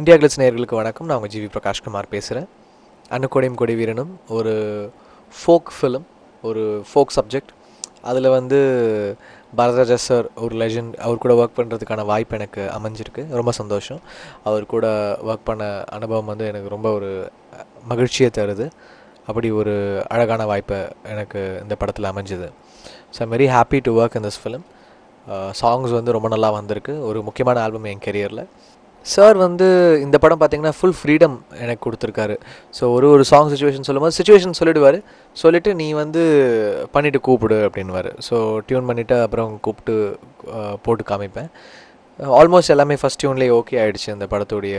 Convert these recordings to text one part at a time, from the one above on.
India glitz நேயர்களுக்கு வணக்கம். நான் உங்கள் ஜிவி பிரகாஷ்குமார் பேசுகிறேன். அன்னக்கொடியும் கொடி வீரனும் ஒரு ஃபோக் ஃபிலிம், ஒரு ஃபோக் சப்ஜெக்ட். அதில் பாரதிராஜா சார் ஒரு லெஜண்ட், அவர் கூட ஒர்க் பண்ணுறதுக்கான வாய்ப்பு எனக்கு அமைஞ்சிருக்கு. ரொம்ப சந்தோஷம். அவர் கூட ஒர்க் பண்ண அனுபவம் எனக்கு ரொம்ப ஒரு மகிழ்ச்சியை தருது. அப்படி ஒரு அழகான வாய்ப்பை எனக்கு இந்த படத்தில் அமைஞ்சுது. So I'm very happy to work in this film. Songs ரொம்ப நல்லா வந்திருக்கு. ஒரு முக்கியமான ஆல்பம் என் கெரியரில். சார் இந்த படம் பார்த்திங்கன்னா ஃபுல் ஃப்ரீடம் எனக்கு கொடுத்துருக்காரு. ஸோ ஒரு சாங் சுச்சுவேஷன் சொல்லும்போது சுச்சுவேஷன் சொல்லிவிடுவார். சொல்லிவிட்டு நீ பண்ணிவிட்டு கூப்பிடு அப்படின்வார். ஸோ டியூன் பண்ணிவிட்டு அப்புறம் கூப்பிட்டு போட்டு காமிப்பேன். ஆல்மோஸ்ட் எல்லாமே ஃபஸ்ட் டியூன்லேயே ஓகே ஆகிடுச்சு இந்த படத்துடைய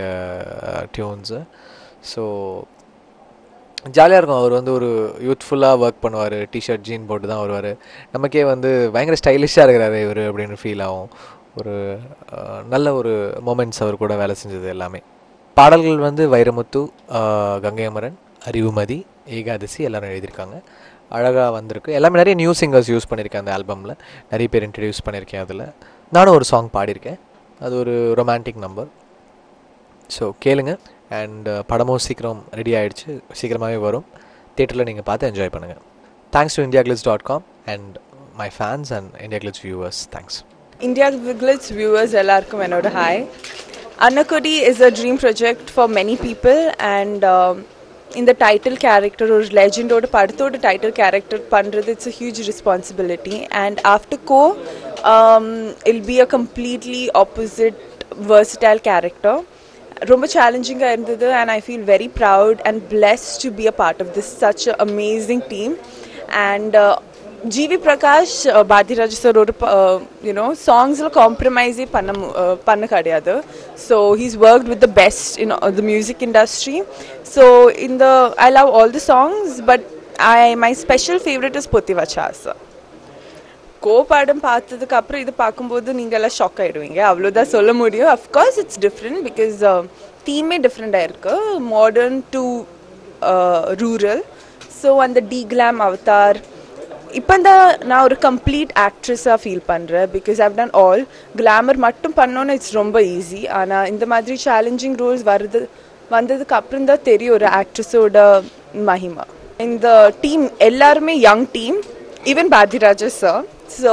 டியூன்ஸு. ஸோ ஜாலியாக இருக்கும். அவர் ஒரு யூத்ஃபுல்லாக ஒர்க் பண்ணுவார். டிஷர்ட் ஜீன் போட்டு தான் வருவார். நமக்கே பயங்கர ஸ்டைலிஷாக இருக்கிறாரு இவர் அப்படின்னு ஃபீல் ஆகும். ஒரு நல்ல ஒரு மொமெண்ட்ஸ் அவர் கூட வேலை செஞ்சது எல்லாமே. பாடல்கள் வைரமுத்து, கங்கை அமரன், அறிவுமதி, ஏகாதசி எல்லாரும் எழுதியிருக்காங்க. அழகாக வந்திருக்கு. எல்லாமே நிறைய நியூ சிங்கர்ஸ் யூஸ் பண்ணியிருக்கேன் அந்த ஆல்பமில். நிறைய பேர் இன்ட்ரடியூஸ் பண்ணியிருக்கேன். அதில் நானும் ஒரு சாங் பாடியிருக்கேன். அது ஒரு ரொமான்டிக் நம்பர். ஸோ கேளுங்க. அண்ட் படமும் சீக்கிரம் ரெடி ஆகிடுச்சு, சீக்கிரமாகவே வரும். தியேட்டரில் நீங்கள் பார்த்து என்ஜாய் பண்ணுங்கள். Thanks to indiaglitz.com and my fans and India Glitz viewers. Thanks. India Glitz viewers எல்லாருக்கும் என்னோட hi. அன்னக்கொடி is a dream project for many people and in the title character or legend ஓட படத்தோட title character பண்றது it's a huge responsibility and after it'll be a completely opposite versatile character. ரொம்ப சேலஞ்சிங்காக இருந்தது and I feel very proud and blessed to be a part of this such an amazing team. And GV Prakash Bharathiraja sir ஒரு சாங்ஸில் காம்ப்ரமைஸே பண்ண கிடையாது. So he's worked with the best in the music industry. So I love all the songs but my special favourite is பொத்திவச்சா sir. படம் பார்த்ததுக்கு அப்புறம் இது பார்க்கும்போது நீங்கள் எல்லாம் ஷாக் ஆகிடுவீங்க, அவ்வளோதான் சொல்ல முடியும். அஃப்கோர்ஸ் இட்ஸ் டிஃப்ரெண்ட் பிகாஸ் தீமே டிஃப்ரெண்டாக இருக்குது, மாடர்ன் டு ரூரல். ஸோ அந்த டி-கிளாம் அவதார் இப்போ நான் ஒரு கம்ப்ளீட் ஆக்ட்ரஸாக ஃபீல் பண்ணுறேன் because I've done all glamour மட்டும் பண்ணோன்னு இட்ஸ் ரொம்ப ஈஸி. ஆனால் இந்த மாதிரி சேலஞ்சிங் ரோல்ஸ் வந்ததுக்கு அப்புறம் தான் தெரியும் ஒரு ஆக்ட்ரஸோட மகிமா. இந்த டீம் எல்லாருமே young team, even Bharadiraja sir. So,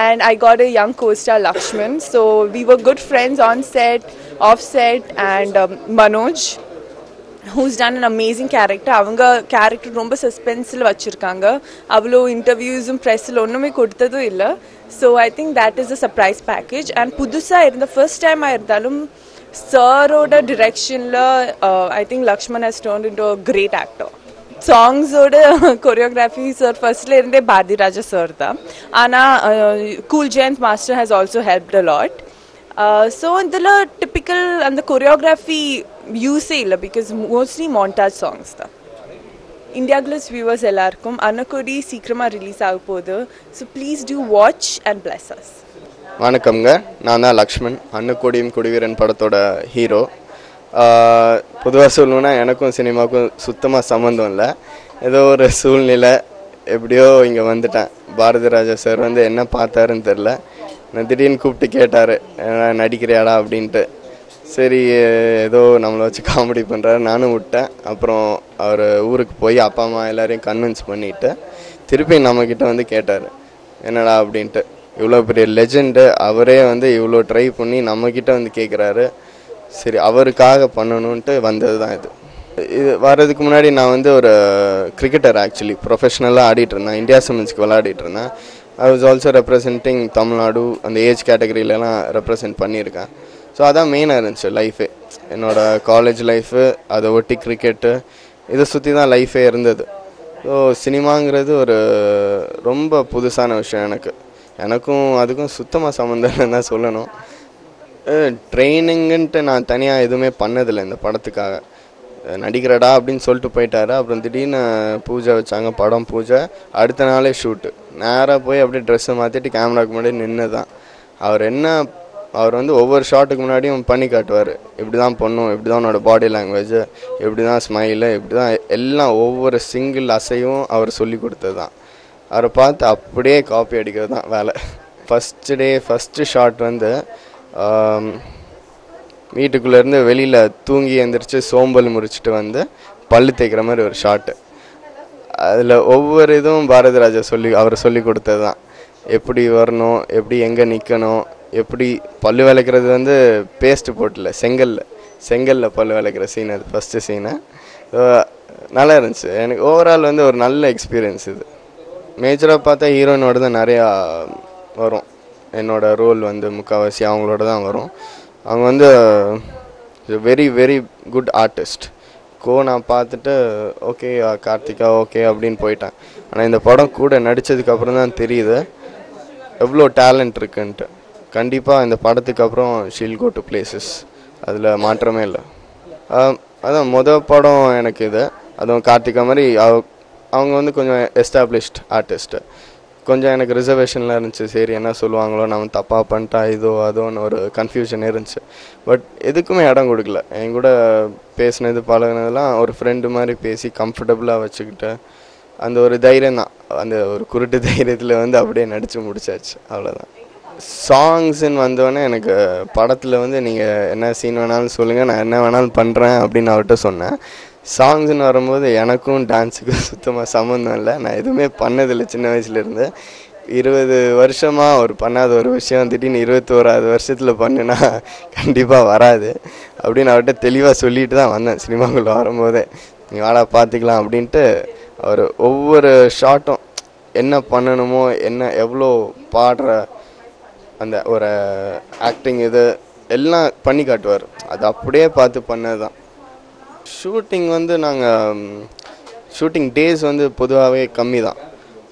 and I got a young co-star Lakshman. So, we were good friends on set, off set, and Manoj, who's done an amazing character. Avanga character romba suspense la vachirukanga. Avlo interviews um press la onnume kodutadu illa. So, I think that is a surprise package. And pudusa irundha first time I irundalum sir oda direction la I think Lakshman has turned into a great actor. சாங்ஸோட choreography sir ஃபர்ஸ்ட்ல இருந்தே Bharathiraja sir தான். ஆனால் cool Jayanth master has also helped a lot. So இதில் typical அந்த choreography யூஸே இல்லை because mostly montage songs தான். இந்தியா கிளிட்ஸ் வியூவர்ஸ் எல்லாருக்கும் அன்னக்கொடி சீக்கிரமாக ரிலீஸ் ஆக போகுது. So please do watch and bless us. வணக்கம்ங்க, நான் தான் லக்ஷ்மன், அன்னக்கொடியும் கொடிவீரன் படத்தோட ஹீரோ. பொதுவாக சொல்லணுன்னா எனக்கும் சினிமாவுக்கும் சுத்தமாக சம்மந்தம் இல்லை. ஏதோ ஒரு சூழ்நிலை எப்படியோ இங்கே வந்துட்டேன். பாரதிராஜா சார் என்ன பார்த்தாருன்னு தெரில, நான் திடீர்னு கூப்பிட்டு கேட்டார் நடிக்கிறியாடா அப்படின்ட்டு. சரி ஏதோ நம்மளை வச்சு காமெடி பண்ணுறாரு, நானும் விட்டேன். அப்புறம் அவர் ஊருக்கு போய் அப்பா அம்மா எல்லோரையும் கன்வின்ஸ் பண்ணிவிட்டு திருப்பி நம்மக்கிட்ட கேட்டார் என்னடா அப்படின்ட்டு. இவ்வளோ பெரிய லெஜெண்டு அவரே இவ்வளோ ட்ரை பண்ணி நம்மக்கிட்ட கேட்குறாரு. சரி அவருக்காக பண்ணணுன்ட்டு வந்தது தான் இது. வர்றதுக்கு முன்னாடி நான் ஒரு கிரிக்கெட்டர், ஆக்சுவலி ப்ரொஃபஷ்னலாக ஆடிட்டு இருந்தேன். இந்தியா சிமெண்ட்ஸ்க்கு விளையாடிட்டு இருந்தேன். I was also representing Tamil Nadu, அந்த ஏஜ் கேட்டகரியிலலாம் ரெப்ரசன்ட் பண்ணியிருக்கேன். ஸோ அதான் மெயினாக இருந்துச்சு லைஃபே. என்னோடய காலேஜ் லைஃபு, அதை ஒட்டி கிரிக்கெட்டு, இதை சுற்றி தான் லைஃபே இருந்தது. ஸோ சினிமாங்கிறது ஒரு ரொம்ப புதுசான விஷயம் எனக்கும் அதுக்கும் சுத்தமாக சம்மந்தம் தான் சொல்லணும். ட்ரைனிங்குன்ட்டு நான் தனியாக எதுவுமே பண்ணதில்லை இந்த படத்துக்காக. நடிக்கிறடா அப்படின்னு சொல்லிட்டு போயிட்டாரு. அப்புறம் திடீர்னு பூஜை வச்சாங்க, படம் பூஜை. அடுத்த நாளே ஷூட்டு. நேராக போய் அப்படியே ட்ரெஸ்ஸை மாற்றிட்டு கேமராவுக்கு முன்னாடி நின்று தான் அவர் ஒவ்வொரு ஷாட்டுக்கு முன்னாடியும் பண்ணி காட்டுவார். இப்படி தான் பண்ணும், இப்படி தான் உன்னோட பாடி லாங்குவேஜ், இப்படி தான் ஸ்மைலு, இப்படி தான் எல்லாம் ஒவ்வொரு சிங்கிள் அசையும் அவர் சொல்லி கொடுத்தது தான். அவரை பார்த்து அப்படியே காப்பி அடிக்கிறது தான் வேலை. ஃபஸ்ட்டு ஷாட் வீட்டுக்குள்ளேருந்து வெளியில் தூங்கி எழுந்திரிச்சு சோம்பல் முறிச்சிட்டு வந்து பல்லு தேய்க்கிற மாதிரி ஒரு ஷாட்டு. அதில் ஒவ்வொரு இதுவும் பாரதிராஜா அவர் சொல்லி கொடுத்தது தான். எப்படி வரணும், எப்படி எங்கே நிற்கணும், எப்படி பல்லு விளக்குறது வந்து பேஸ்ட்டு போட்டில் செங்கல்லில் பல்லு விளக்குற சீன், அது ஃபஸ்ட்டு சீனு. நல்லா இருந்துச்சு. எனக்கு ஓவரால் வந்து ஒரு நல்ல எக்ஸ்பீரியன்ஸ் இது. மேஜராக பார்த்தா ஹீரோயினோட தான் நிறையா வரும். என்னோடய ரோல் வந்து முக்கால்வாசி அவங்களோட தான் வரும். அவங்க வந்து வெரி வெரி குட் ஆர்டிஸ்ட். நான் பார்த்துட்டு ஓகே கார்த்திகா ஓகே அப்படின்னு போயிட்டேன். ஆனால் இந்த படம் கூட நடித்ததுக்கப்புறம் தான் தெரியுது எவ்வளோ டேலண்ட் இருக்குன்ட்டு. கண்டிப்பாக இந்த படத்துக்கு அப்புறம் ஷீல் கோ டு பிளேசஸ், அதில் மாற்றமே இல்லை. அதான் மொதல் படம் எனக்கு இது. அதுவும் கார்த்திகா மாதிரி அவங்க வந்து கொஞ்சம் எஸ்டாப்ளிஷ்ட் ஆர்டிஸ்ட்டு. கொஞ்சம் எனக்கு ரிசர்வேஷன்லாம் இருந்துச்சு. சரி என்ன சொல்லுவாங்களோ, நம்ம தப்பாக பண்ணிட்டா இதோ அதோன்னு ஒரு கன்ஃபியூஷன் இருந்துச்சு. பட் எதுக்குமே இடம் கொடுக்கல. என் கூட பேசினது பழகினதெல்லாம் ஒரு ஃப்ரெண்டு மாதிரி பேசி கம்ஃபர்டபுளாக வச்சுக்கிட்டு அந்த ஒரு தைரியம் தான், அந்த ஒரு குருட்டு தைரியத்தில் வந்து அப்படியே நடித்து முடிச்சாச்சு. அவ்வளோதான். சாங்ஸ்ன்னு வந்தோடனே எனக்கு படத்தில் வந்து நீங்கள் என்ன சீன் வேணாலும் சொல்லுங்கள், நான் என்ன வேணாலும் பண்ணுறேன் அப்படின்னு அவர்கிட்ட சொன்னேன். சாங்ஸ்ன்னு வரும்போது எனக்கும் டான்ஸுக்கும் சுத்தமாக சம்மந்தம் இல்லை. நான் எதுவுமே பண்ணதில்லை சின்ன வயசுலேருந்து. 20 வருஷமாக ஒரு பண்ணாத ஒரு விஷயம் திடீர்னு 21வது வருஷத்தில் பண்ணுனா கண்டிப்பாக வராது அப்படின்னு அவர்கிட்ட தெளிவாக சொல்லிட்டு தான் வந்தேன். சினிமாக்குள்ளே வரும்போதே நீ வாடா பார்த்துக்கலாம் அப்படின்ட்டு. அவர் ஒவ்வொரு ஷாட்டும் என்ன பண்ணணுமோ, என்ன எவ்வளோ பாடுற அந்த ஒரு ஆக்டிங் இது எல்லாம் பண்ணி காட்டுவார். அது அப்படியே பார்த்து பண்ணது தான். ஷூட்டிங் வந்து நாங்கள் ஷூட்டிங் டேஸ் வந்து பொதுவாகவே கம்மி தான்.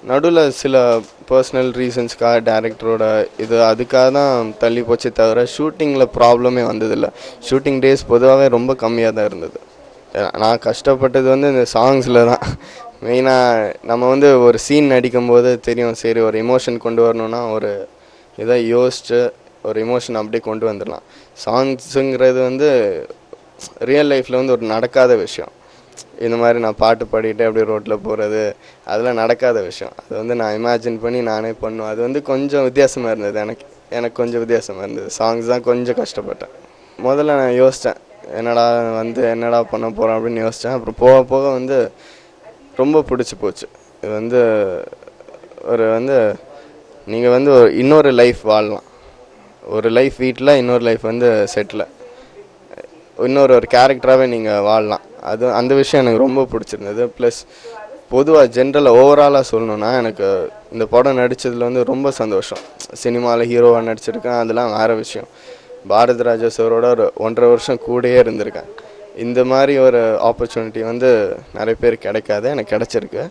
நடுவில் சில பர்சனல் ரீசன்ஸ்க்காக டேரக்டரோட இது அதுக்காக தான் தள்ளி போச்சே தவிர ஷூட்டிங்கில் ப்ராப்ளமே வந்ததில்லை. ஷூட்டிங் டேஸ் பொதுவாகவே ரொம்ப கம்மியாக தான் இருந்தது. நான் கஷ்டப்பட்டது வந்து இந்த சாங்ஸில் தான். மெயினாக நம்ம வந்து ஒரு சீன் நடிக்கும்போது தெரியும், சரி ஒரு எமோஷன் கொண்டு வரணுன்னா ஒரு இதை யோசிச்சு ஒரு எமோஷன் அப்படியே கொண்டு வந்துடலாம். சாங்ஸுங்கிறது வந்து ரியல் லைஃப்பில் வந்து ஒரு நடக்காத விஷயம். இந்த மாதிரி நான் பாட்டு பாடிட்டு அப்படியே ரோட்டில் போகிறது அதெல்லாம் நடக்காத விஷயம். அது வந்து நான் இமேஜின் பண்ணி நானே பண்ணுவேன். அது வந்து கொஞ்சம் வித்தியாசமாக இருந்தது. எனக்கு கொஞ்சம் வித்தியாசமாக இருந்தது. சாங்ஸ் தான் கொஞ்சம் கஷ்டப்பட்டேன். முதல்ல நான் யோசித்தேன், என்னடா பண்ண போகிறேன் அப்படின்னு யோசித்தேன். அப்புறம் போக போக வந்து ரொம்ப பிடிச்சி போச்சு. இது வந்து நீங்கள் வந்து இன்னொரு லைஃப் வாழலாம். ஒரு லைஃப் வீட்டில், இன்னொரு லைஃப் வந்து செட்டில், ஒரு கேரக்டராகவே நீங்கள் வாழலாம். அது அந்த விஷயம் எனக்கு ரொம்ப பிடிச்சிருந்தது. ப்ளஸ் பொதுவாக ஜென்ரலாக ஓவராலாக சொல்லணுன்னா எனக்கு இந்த படம் நடித்ததில் வந்து ரொம்ப சந்தோஷம். சினிமாவில் ஹீரோவாக நடிச்சிருக்கேன், அதெல்லாம் வேறு விஷயம். பாரதிராஜா சாரோட ஒரு 1.5 வருஷம் கூடயே இருந்திருக்கேன். இந்த மாதிரி ஒரு ஆப்பர்ச்சுனிட்டி வந்து நிறைய பேர் கிடைக்காது, எனக்கு கிடச்சிருக்கு.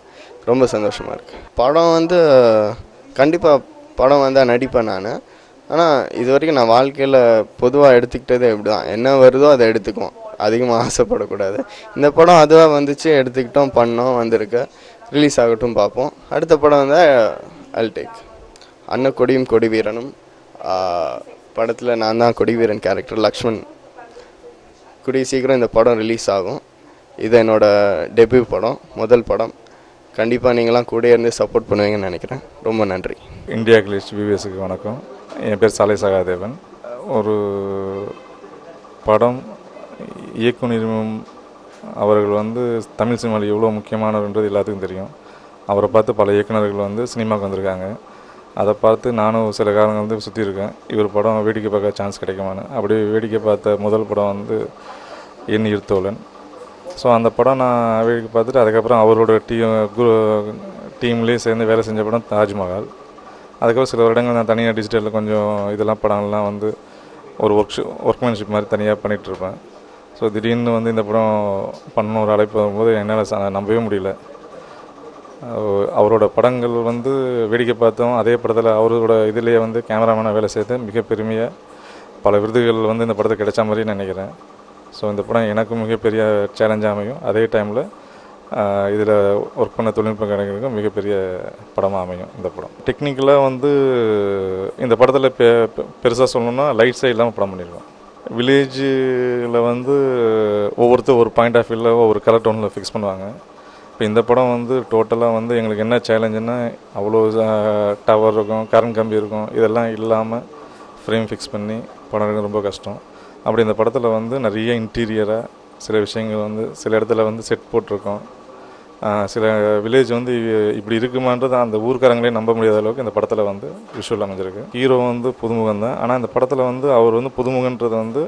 ரொம்ப சந்தோஷமாக இருக்குது. படம் வந்து கண்டிப்பாக படம் வந்தால் நடிப்பேன் நான். ஆனால் இது வரைக்கும் நான் வாழ்க்கையில் பொதுவாக எடுத்துக்கிட்டதே இப்படி தான், என்ன வருதோ அதை எடுத்துக்குவோம், அதிகமாக ஆசைப்படக்கூடாது. இந்த படம் அதுவாக வந்துச்சு, எடுத்துக்கிட்டோம், பண்ணோம், வந்திருக்கு. ரிலீஸ் ஆகட்டும், பார்ப்போம். அடுத்த படம் வந்தால் அல் டேக். அன்னக்கொடியும் கொடிவீரனும் படத்தில் நான் தான் கொடிவீரன் கேரக்டர், லக்ஷ்மண். கூடிய சீக்கிரம் இந்த படம் ரிலீஸ் ஆகும். இது என்னோடய டெபியூ படம், முதல் படம். கண்டிப்பாக நீங்களாம் கூட இருந்து சப்போர்ட் பண்ணுவீங்கன்னு நினைக்கிறேன். ரொம்ப நன்றி. இந்தியா கிளிஸ்ட் விவிஎஸ்க்கு வணக்கம். என் பேர் சாலை சகாதேவன். ஒரு படம் இயக்குனரும் அவர்கள் வந்து தமிழ் சினிமாவில் எவ்வளோ முக்கியமானவர்ன்றது எல்லாத்துக்கும் தெரியும். அவரை பார்த்து பல இயக்குநர்கள் வந்து சினிமாவுக்கு வந்திருக்காங்க. அதை பார்த்து நானும் சில காலங்கள் வந்து சுற்றி இருக்கேன். இவர் படம் வேடிக்கை பார்க்க சான்ஸ் கிடைக்குமான்னு. அப்படியே வேடிக்கை பார்த்த முதல் படம் வந்து என் ஈர்த்தோழன். ஸோ அந்த படம் நான் வேடிக்கை பார்த்துட்டு அதுக்கப்புறம் அவரோட டீம்லேயே சேர்ந்து வேலை செஞ்ச படம் தாஜ்மஹால். அதுக்கப்புறம் சில வருடங்கள் நான் தனியாக டிஜிட்டலில் கொஞ்சம் இதெல்லாம் படங்கள்லாம் வந்து ஒரு ஒர்க்மேன்ஷிப் மாதிரி தனியாக பண்ணிகிட்ருப்பேன். ஸோ திடீர்னு வந்து இந்த படம் பண்ணணும் ஒரு அழைப்பு வரும்போது என்னால் நம்பவே முடியல. அவரோட படங்கள் வந்து வேடிக்கை பார்த்தோம். அதே படத்தில் அவரோட இதிலேயே வந்து கேமராமேனாக வேலை செய்து மிக பெருமையாக பல விருதுகள் வந்து இந்த படத்துக்கு கிடைச்ச மாதிரி நினைக்கிறேன். ஸோ இந்த படம் எனக்கு மிகப்பெரிய சேலஞ்சாக அமையும். அதே டைமில் இதில் ஒர்க் பண்ண தொழில்நுட்ப கலைஞர்களுக்கும் மிகப்பெரிய படமாக அமையும் இந்த படம். டெக்னிக்கலாக வந்து இந்த படத்தில் பெருசாக சொல்லணும்னா லைட்ஸே இல்லாமல் படம் பண்ணியிருக்கோம். வில்லேஜில் வந்து ஒவ்வொருத்தர் ஒரு பாயிண்ட் ஆஃப் வியூவில் ஒவ்வொரு கலர் டோனில் ஃபிக்ஸ் பண்ணுவாங்க. இப்போ இந்த படம் வந்து டோட்டலாக வந்து எங்களுக்கு என்ன சேலஞ்சுன்னா அவ்வளோ டவர் இருக்கும், கரண்ட் கம்பி இருக்கும், இதெல்லாம் இல்லாமல் ஃப்ரேம் ஃபிக்ஸ் பண்ணி படம் எடுக்க ரொம்ப கஷ்டம். அப்படி இந்த படத்தில் வந்து நிறைய இன்டீரியராக சில விஷயங்கள் வந்து சில இடத்துல வந்து செட் போட்டிருக்கோம். சில வில்லேஜ் வந்து இப்படி இருக்குமான்றது அந்த ஊர்க்காரங்களே நம்ப முடியாத அளவுக்கு இந்த படத்தில் வந்து விஷுவல் அமைஞ்சிருக்கு. ஹீரோ வந்து புதுமுகம் தான், ஆனால் இந்த படத்தில் வந்து அவர் வந்து புதுமுகன்றது வந்து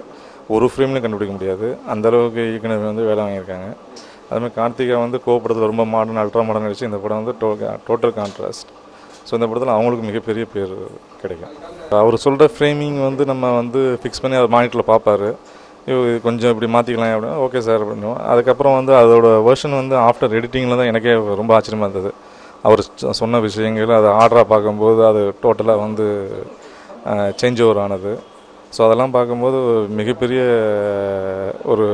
ஒரு ஃப்ரேம்லையும் கண்டுபிடிக்க முடியாது. அந்தளவுக்கு இயக்குனர் வந்து வேலை வாங்கியிருக்காங்க. அதுமாதிரி கார்த்திகா வந்து கோபப்படத்தில் ரொம்ப மாடர்ன் அல்ட்ரா மாடர்ன் நடிச்சு இந்த படம் வந்து டோட்டல் கான்ட்ராஸ்ட். ஸோ இந்த படத்தில் அவங்களுக்கு மிகப்பெரிய பேர் கிடைக்கும். அவர் சொல்கிற ஃப்ரேமிங் வந்து நம்ம வந்து ஃபிக்ஸ் பண்ணி அவர் மானிட்டரில் பார்ப்பார். கொஞ்சம் இப்படி மாற்றிக்கலாம் அப்படின்னா ஓகே சார் அப்படின்னுவோம். அதுக்கப்புறம் வந்து அதோட வெர்ஷன் வந்து ஆஃப்டர் எடிட்டிங்கில் தான் எனக்கே ரொம்ப ஆச்சரியமாக இருந்தது. அவர் சொன்ன விஷயங்கள் அதை ஆர்டராக பார்க்கும்போது அது டோட்டலாக வந்து சேஞ்ச் ஓவர் ஆனது. ஸோ அதெல்லாம் பார்க்கும்போது மிகப்பெரிய ஒரு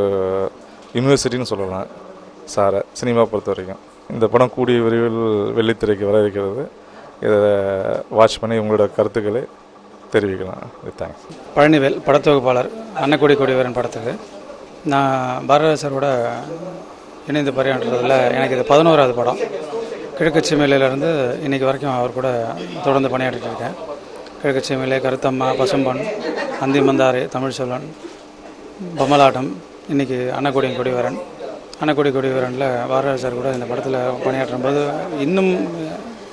யூனிவர்சிட்டின்னு சொல்லலாம் சாரை சினிமா பொறுத்த வரைக்கும். இந்த படம் கூடிய விரைவில் வெள்ளித்திரைக்கு வர இருக்கிறது. இதை வாட்ச் பண்ணி உங்களோட கருத்துக்களை தெரிவிக்கலாம். தேங்க்ஸ். பழனிவேல் படத்தொகுப்பாளர். அன்னக்குடி கொடிவீரன் படத்துக்கு நான் பாரதியாரோட இணைந்து பணியாற்றுறதில் எனக்கு இது 11வது படம். கிழக்கு சீமையிலேருந்து இன்றைக்கி வரைக்கும் அவர் கூட தொடர்ந்து பணியாற்றிட்டு இருக்கேன். கிழக்கு சீமையிலே, கருத்தம்மா, பசும்பொன், அந்தி மந்தாரை, தமிழ் செல்வன், பொம்மலாட்டம், இன்றைக்கி அன்னக்குடி கொடிவீரன். அன்னக்குடி கொடிவீரனில் பாரதியார் கூட இந்த படத்தில் பணியாற்றும் போது இன்னும்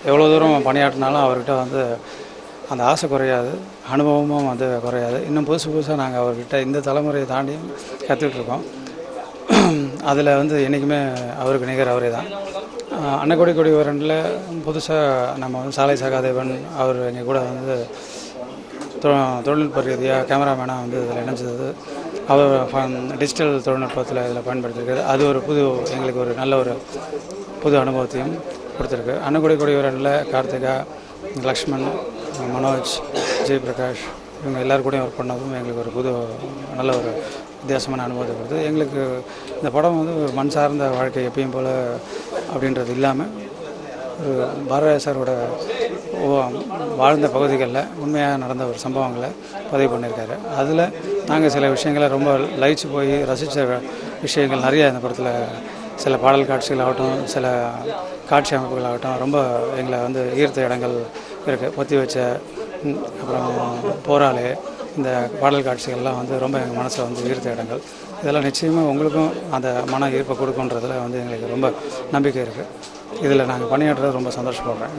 எவ்வளோ தூரம் பணியாற்றினாலும் அவர்கிட்ட வந்து அந்த ஆசை குறையாது, அனுபவமும் வந்து குறையாது. இன்னும் புதுசாக நாங்கள் அவர்கிட்ட இந்த தலைமுறையை தாண்டி கற்றுட்ருக்கோம். அதில் வந்து என்றைக்குமே அவருக்கு நிகர் அவரே தான். அன்னக்குடி கொடிவீரனில் புதுசாக நம்ம வந்து சாலை சகாதேவன் அவர் எங்கள் கூட வந்து தொழில்நுட்ப ரீதியாக கேமராமேனாக வந்து இதில் இணைஞ்சது. அவர் டிஜிட்டல் தொழில்நுட்பத்தில் இதில் பயன்படுத்தியிருக்காரு. அது ஒரு எங்களுக்கு ஒரு நல்ல ஒரு புது அனுபவத்தையும் கொடுத்துருக்கு. அன்னக்குடி கொடிவீரனில் கார்த்திகா, லக்ஷ்மண், மனோஜ், ஜெயபிரகாஷ் இவங்க எல்லோருக்கூடையும் ஒர்க் பண்ணதும் எங்களுக்கு ஒரு நல்ல ஒரு வித்தியாசமான அனுபவத்தை கொடுத்து எங்களுக்கு இந்த படம் வந்து ஒரு மண் சார்ந்த வாழ்க்கை எப்பயும் போல் அப்படின்றது இல்லாமல் ஒரு பாரதியாரோட வாழ்ந்த பகுதிகளில் உண்மையாக நடந்த ஒரு சம்பவங்களை பதிவு பண்ணியிருக்காரு. அதில் நாங்கள் சில விஷயங்களை ரொம்ப லயிச்சு போய் ரசித்த விஷயங்கள் நிறைய இந்த படத்தில் சில பாடல் காட்சிகளாகட்டும், சில காட்சி அமைப்புகளாகட்டும் ரொம்ப எங்களை வந்து ஈர்த்த இடங்கள் இருக்குது. பொத்தி வச்ச அப்புறம் போராளே இந்த பாடல் காட்சிகள்லாம் வந்து ரொம்ப எங்கள் மனசில் வந்து ஈர்த்த இடங்கள். இதெல்லாம் நிச்சயமாக உங்களுக்கும் அந்த மன ஈர்ப்பை கொடுக்குன்றதில் வந்து எங்களுக்கு ரொம்ப நம்பிக்கை இருக்குது. இதில் நாங்கள் பணியாற்றுறது ரொம்ப சந்தோஷப்படுறேன்.